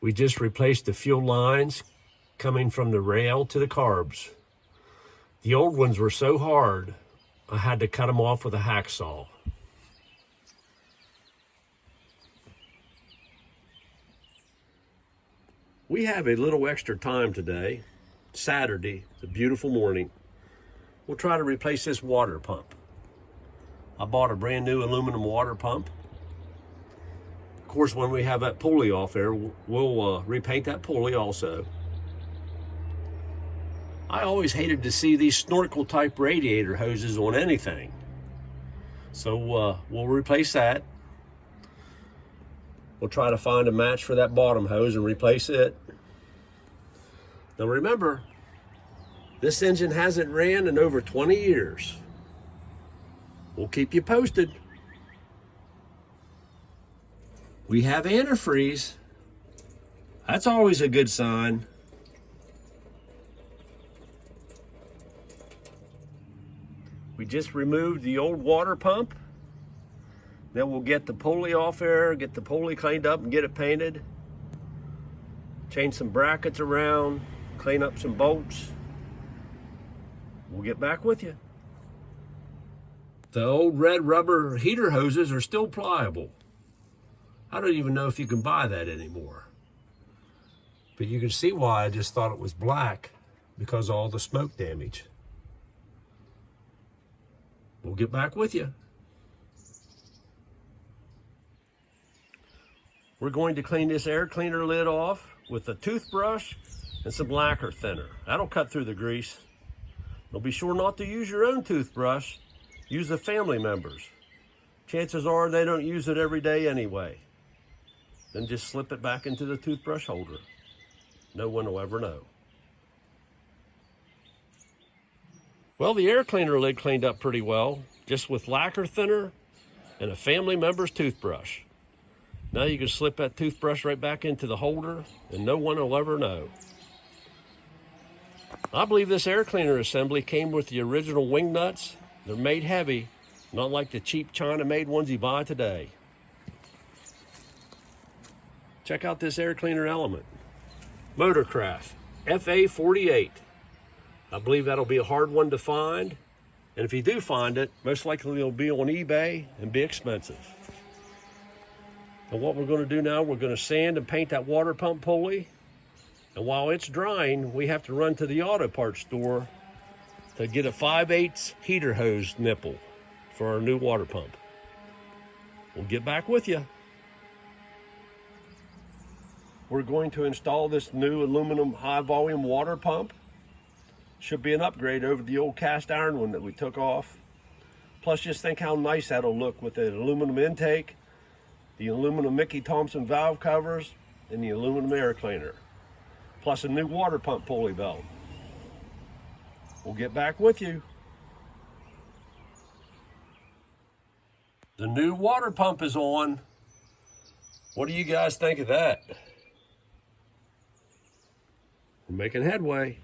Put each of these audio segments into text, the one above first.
We just replaced the fuel lines coming from the rail to the carbs. The old ones were so hard, I had to cut them off with a hacksaw. We have a little extra time today, Saturday, it's a beautiful morning. We'll try to replace this water pump. I bought a brand new aluminum water pump. Of course, when we have that pulley off there, we'll repaint that pulley also. I always hated to see these snorkel type radiator hoses on anything. So we'll replace that. We'll try to find a match for that bottom hose and replace it. Now remember, this engine hasn't ran in over 20 years. We'll keep you posted. We have antifreeze. That's always a good sign. We just removed the old water pump. Then we'll get the pulley off there, get the pulley cleaned up and get it painted. Change some brackets around, clean up some bolts. We'll get back with you. The old red rubber heater hoses are still pliable. I don't even know if you can buy that anymore. But you can see why I just thought it was black, because of all the smoke damage. We'll get back with you. We're going to clean this air cleaner lid off with a toothbrush and some lacquer thinner. That'll cut through the grease. But be sure not to use your own toothbrush. Use a family member's. Chances are they don't use it every day anyway. Then just slip it back into the toothbrush holder. No one will ever know. Well, the air cleaner lid cleaned up pretty well, just with lacquer thinner and a family member's toothbrush. Now you can slip that toothbrush right back into the holder and no one will ever know. I believe this air cleaner assembly came with the original wing nuts. They're made heavy, not like the cheap China-made ones you buy today. Check out this air cleaner element. Motorcraft FA48. I believe that'll be a hard one to find. And if you do find it, most likely it'll be on eBay and be expensive. And what we're going to do now, we're going to sand and paint that water pump pulley. And while it's drying, we have to run to the auto parts store to get a 5/8 heater hose nipple for our new water pump. We'll get back with you. We're going to install this new aluminum high volume water pump. Should be an upgrade over the old cast iron one that we took off. Plus, just think how nice that'll look with the aluminum intake, the aluminum Mickey Thompson valve covers, and the aluminum air cleaner. Plus a new water pump pulley belt. We'll get back with you. The new water pump is on. What do you guys think of that? We're making headway.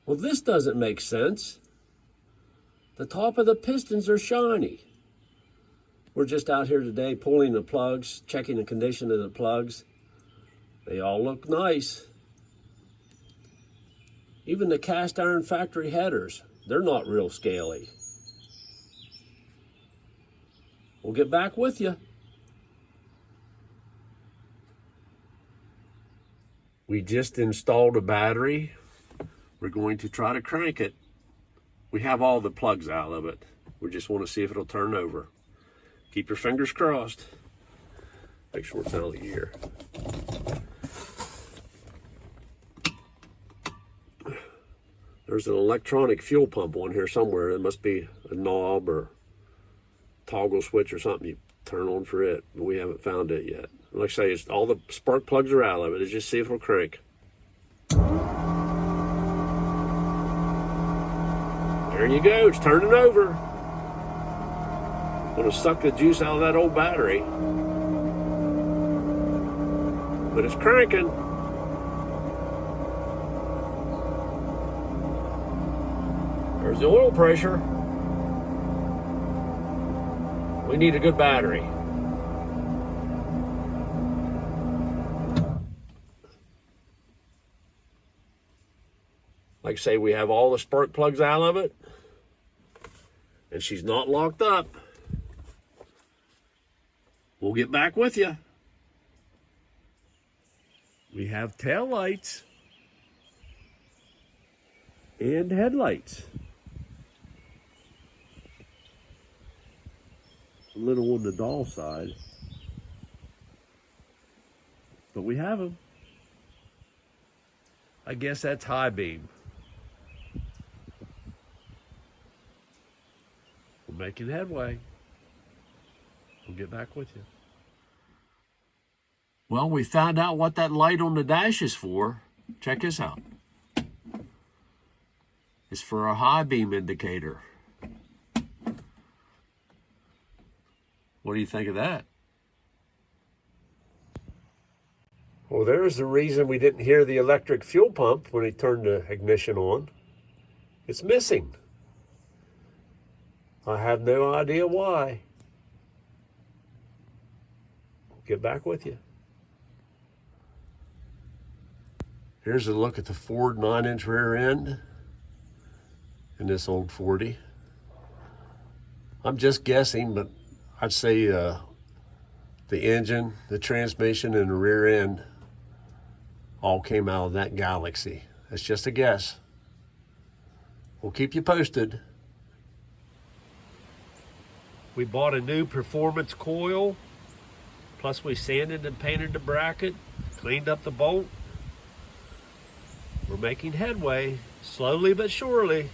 Well, this doesn't make sense. The top of the pistons are shiny. We're just out here today pulling the plugs, checking the condition of the plugs. They all look nice. Even the cast iron factory headers, they're not real scaly. We'll get back with you. We just installed a battery. We're going to try to crank it. We have all the plugs out of it. We just want to see if it'll turn over. Keep your fingers crossed. Make sure it's out of the gear. There's an electronic fuel pump on here somewhere. It must be a knob or toggle switch or something you turn on for it, but we haven't found it yet. Like I say, it's, all the spark plugs are out of it. Let's just see if it'll crank. There you go, it's turning over. Gonna suck the juice out of that old battery. But it's cranking. There's the oil pressure. We need a good battery. Like I say, we have all the spark plugs out of it, and she's not locked up. We'll get back with you. We have tail lights and headlights. A little on the dull side, but we have them. I guess that's high beam. We're making headway. We'll get back with you. Well, we found out what that light on the dash is for. Check this out. It's for a high beam indicator. What do you think of that? Well, there's the reason we didn't hear the electric fuel pump when he turned the ignition on. It's missing. I have no idea why. Get back with you. Here's a look at the Ford 9-inch rear end in this old 40. I'm just guessing, but I'd say the engine, the transmission, and the rear end all came out of that Galaxy. That's just a guess. We'll keep you posted. We bought a new performance coil, plus we sanded and painted the bracket, cleaned up the bolt. We're making headway, slowly but surely.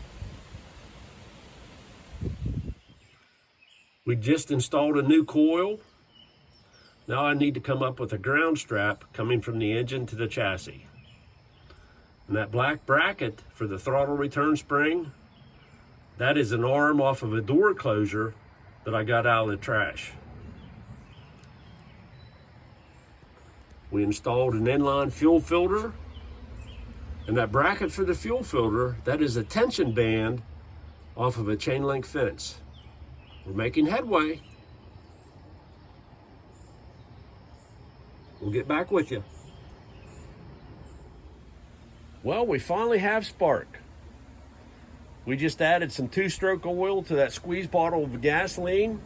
We just installed a new coil. Now I need to come up with a ground strap coming from the engine to the chassis. And that black bracket for the throttle return spring, that is an arm off of a door closure that I got out of the trash. We installed an inline fuel filter, and that bracket for the fuel filter, that is a tension band off of a chain link fence. We're making headway. We'll get back with you. Well, we finally have spark. We just added some 2-stroke oil to that squeeze bottle of gasoline.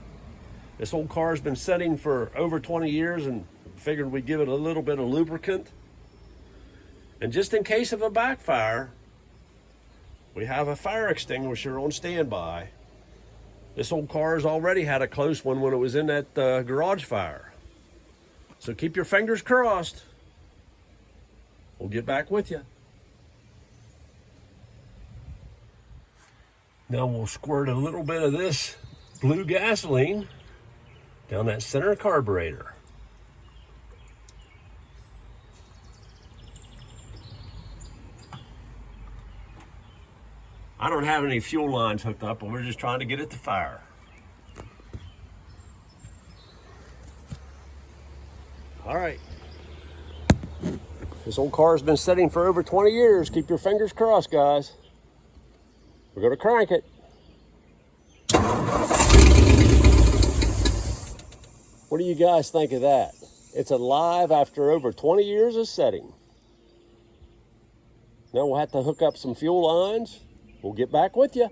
This old car's been sitting for over 20 years and figured we'd give it a little bit of lubricant. And just in case of a backfire, we have a fire extinguisher on standby. This old car's already had a close one when it was in that garage fire. So keep your fingers crossed. We'll get back with you. Now we'll squirt a little bit of this blue gasoline down that center carburetor. I don't have any fuel lines hooked up, but we're just trying to get it to fire. All right. This old car's been sitting for over 20 years. Keep your fingers crossed, guys. We're gonna crank it. What do you guys think of that? It's alive after over 20 years of setting. Now we'll have to hook up some fuel lines. We'll get back with you.